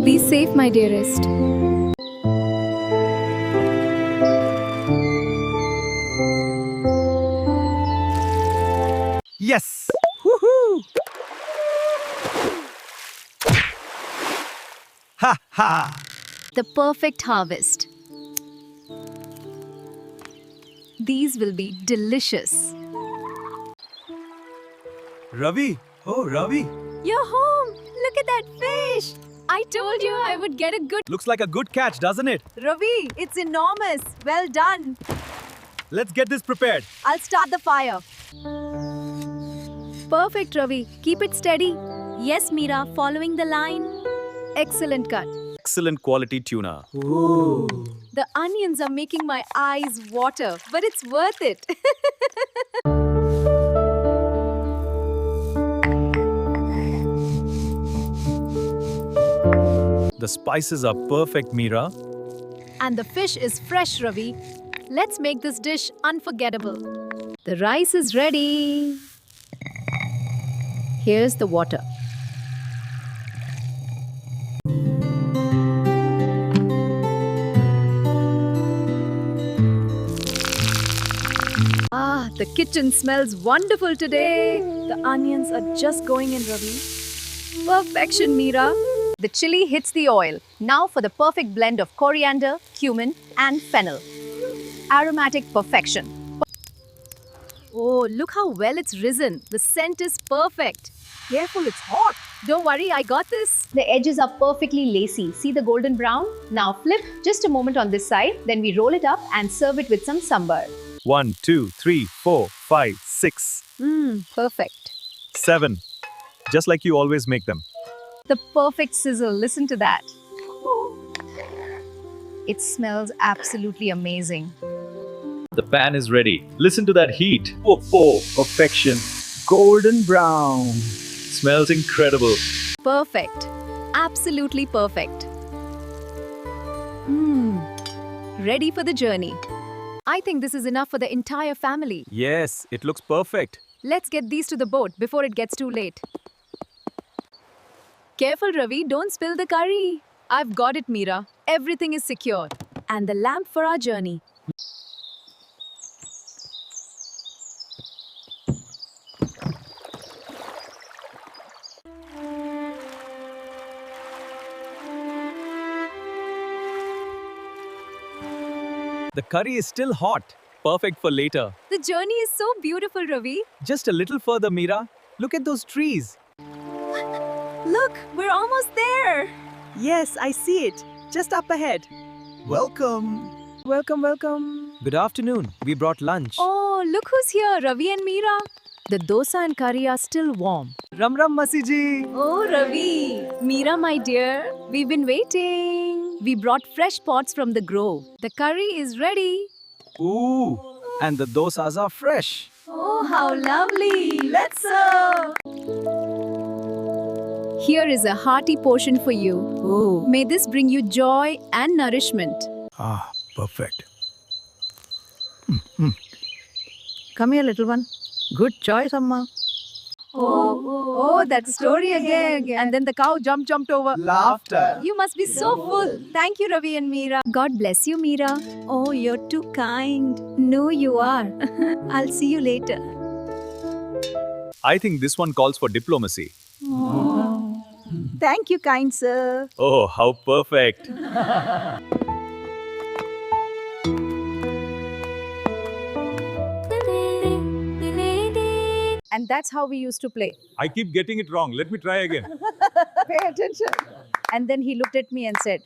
Be safe, my dearest. Yes! Woohoo! Ha ha! The perfect harvest. These will be delicious. Ravi! Oh, Ravi! You're home! Look at that fish! I told you I would get a good. Looks like a good catch, doesn't it? Ravi, it's enormous. Well done. Let's get this prepared. I'll start the fire. Perfect, Ravi. Keep it steady. Yes, Meera, following the line. Excellent cut. Excellent quality tuna. The onions are making my eyes water, but it's worth it. The spices are perfect, Meera. And the fish is fresh, Ravi. Let's make this dish unforgettable. The rice is ready. Here's the water. Ah, the kitchen smells wonderful today. The onions are just going in, Ravi. Perfection, Meera. The chili hits the oil. Now for the perfect blend of coriander, cumin, and fennel. Aromatic perfection. Oh, look how well it's risen. The scent is perfect. Careful, it's hot. Don't worry, I got this. The edges are perfectly lacy. See the golden brown? Now flip just a moment on this side. Then we roll it up and serve it with some sambar. 1, 2, 3, 4, 5, 6, Perfect. 7. Just like you always make them. The perfect sizzle. Listen to that. It smells absolutely amazing. The pan is ready. Listen to that heat. Oh, perfection. Golden brown. Smells incredible. Perfect. Absolutely perfect. Ready for the journey. I think this is enough for the entire family. Yes, it looks perfect. Let's get these to the boat before it gets too late. Careful, Ravi, don't spill the curry. I've got it, Meera. Everything is secure. And the lamp for our journey. The curry is still hot. Perfect for later. The journey is so beautiful, Ravi. Just a little further, Meera. Look at those trees. Look, we're almost there. Yes, I see it. Just up ahead. Welcome. Welcome. Good afternoon. We brought lunch. Oh, look who's here, Ravi and Meera. The dosa and curry are still warm. Ram Ram Masi ji. Oh, Ravi. Meera, my dear, we've been waiting. We brought fresh pots from the grove. The curry is ready. Ooh, and the dosas are fresh. Oh, how lovely. Let's serve. Here is a hearty portion for you. Oh, may this bring you joy and nourishment. Ah, perfect. Come here, little one. Good choice, Amma. Oh, that story again. And then the cow jumped over. Laughter. You must be so full. Thank you, Ravi and Meera. God bless you, Meera. Oh, you're too kind. No, you are. I'll see you later. I think this one calls for diplomacy. Thank you, kind sir. Oh, how perfect. And that's how we used to play. I keep getting it wrong. Let me try again. Pay attention. And then he looked at me and said,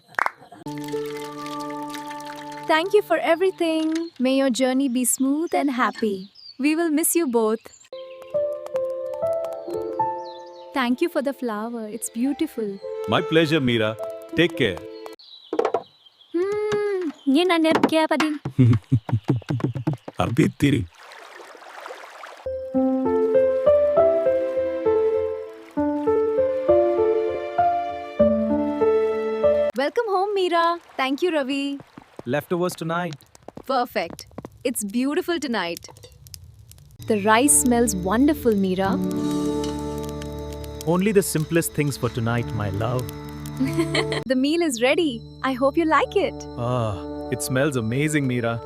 "Thank you for everything. May your journey be smooth and happy. We will miss you both. Thank you for the flower. It's beautiful." My pleasure, Meera. Take care. Yun na kaya pa din. Abhi tiri. Welcome home, Meera. Thank you, Ravi. Leftovers tonight. Perfect. It's beautiful tonight. The rice smells wonderful, Meera. Only the simplest things for tonight, my love. The meal is ready. I hope you like it. Ah, it smells amazing, Meera.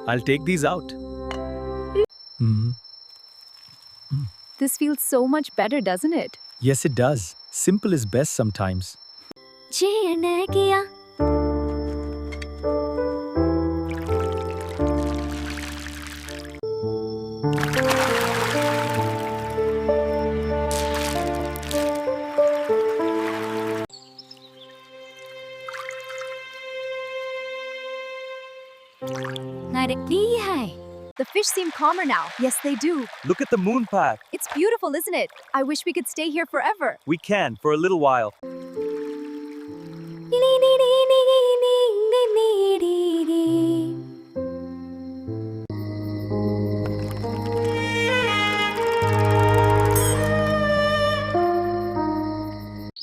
I'll take these out. This feels so much better, doesn't it? Yes, it does. Simple is best sometimes. The fish seem calmer now. Yes, they do. Look at the moon path. It's beautiful, isn't it? I wish we could stay here forever. We can for a little while.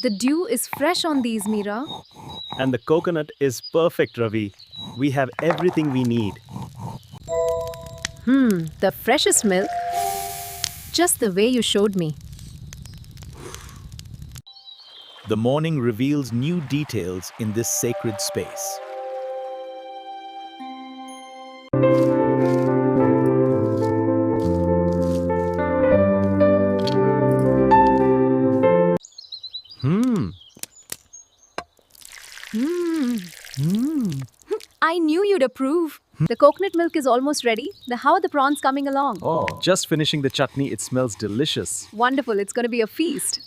The dew is fresh on these, Meera. And the coconut is perfect, Ravi. We have everything we need. The freshest milk. Just the way you showed me. The morning reveals new details in this sacred space. I knew you'd approve. The coconut milk is almost ready. How are the prawns coming along? Oh, just finishing the chutney. It smells delicious. Wonderful. It's going to be a feast.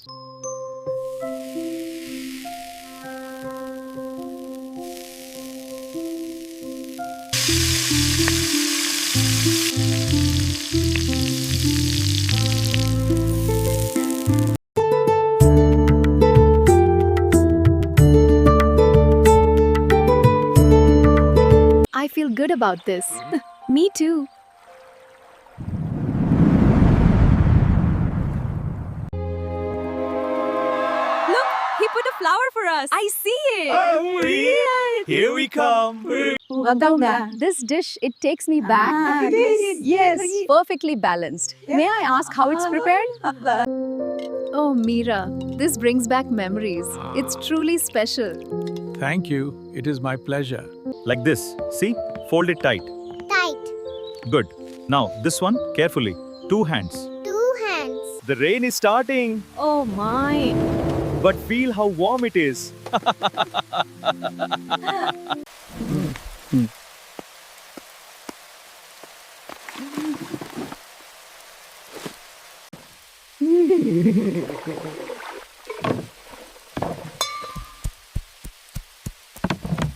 I feel good about this. Me too. Look, he put a flower for us. I see it. Here we come. This dish, it takes me back. Yes. Perfectly balanced. May I ask how it's prepared? Oh, Meera, this brings back memories. It's truly special. Thank you. It is my pleasure. Like this. See? Fold it tight. Tight. Good. Now, this one, carefully. 2 hands. 2 hands. The rain is starting. Oh my. But feel how warm it is.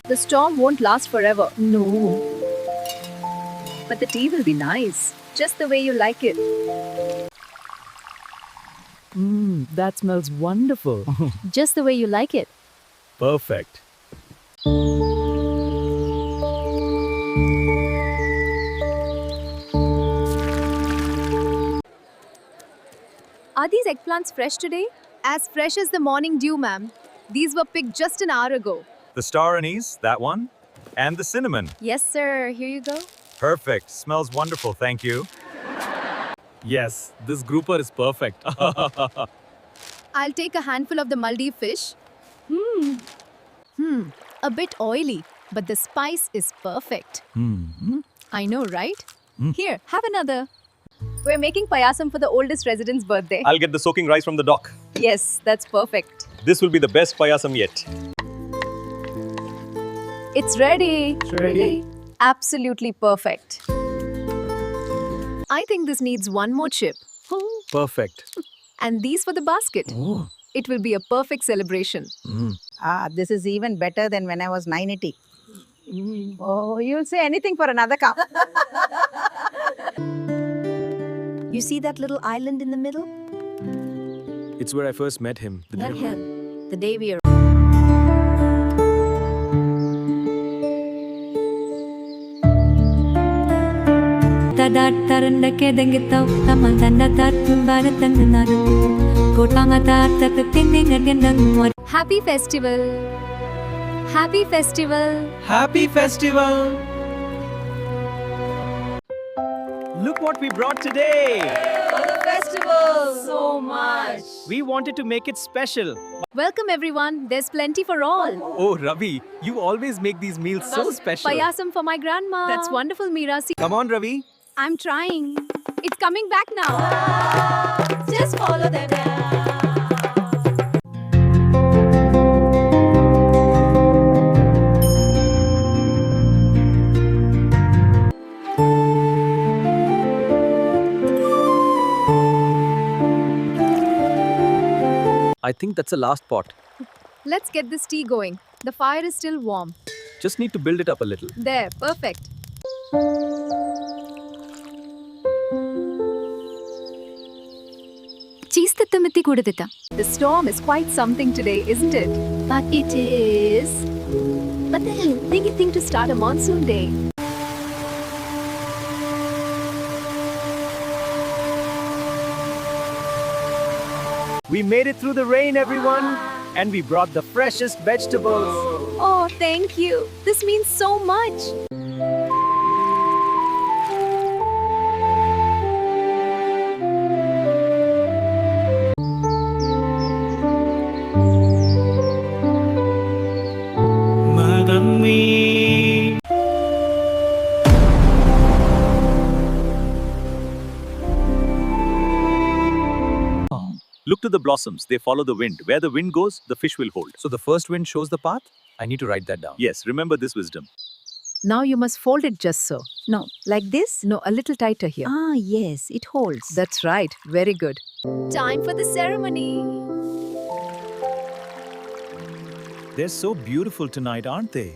The storm won't last forever. No. But the tea will be nice. Just the way you like it. That smells wonderful. Just the way you like it. Perfect. Are these eggplants fresh today? As fresh as the morning dew, ma'am. These were picked just an hour ago. The star anise, that one. And the cinnamon. Yes, sir. Here you go. Perfect. Smells wonderful. Thank you. Yes, this grouper is perfect. I'll take a handful of the Maldive fish. A bit oily, but the spice is perfect. I know, right? Here, have another. We're making payasam for the oldest resident's birthday. I'll get the soaking rice from the dock. Yes, that's perfect. This will be the best payasam yet. It's ready. Ready. Absolutely perfect. I think this needs one more chip. Perfect. And these for the basket. It will be a perfect celebration. This is even better than when I was 980. Oh, you'll say anything for another cup. You see that little island in the middle? It's where I first met him. The day we are. Happy festival. Happy festival. Happy festival! Look what we brought today! festival so much. We wanted to make it special. Welcome everyone. There's plenty for all. Oh, Ravi, you always make these meals so special. Payasam for my grandma. That's wonderful, Meera. See, Come on, Ravi. I'm trying. It's coming back now. Just follow the dance. I think that's the last pot. Let's get this tea going. The fire is still warm. Just need to build it up a little. There, perfect. The storm is quite something today, isn't it? But it is. But then, thinking thing to start a monsoon day. We made it through the rain, everyone. And we brought the freshest vegetables. Oh, thank you. This means so much. Look to the blossoms. They follow the wind. Where the wind goes, the fish will hold. So the first wind shows the path? I need to write that down. Yes, remember this wisdom. Now you must fold it just so. No, like this? No, a little tighter here. Ah, yes, it holds. That's right. Very good. Time for the ceremony. They're so beautiful tonight, aren't they?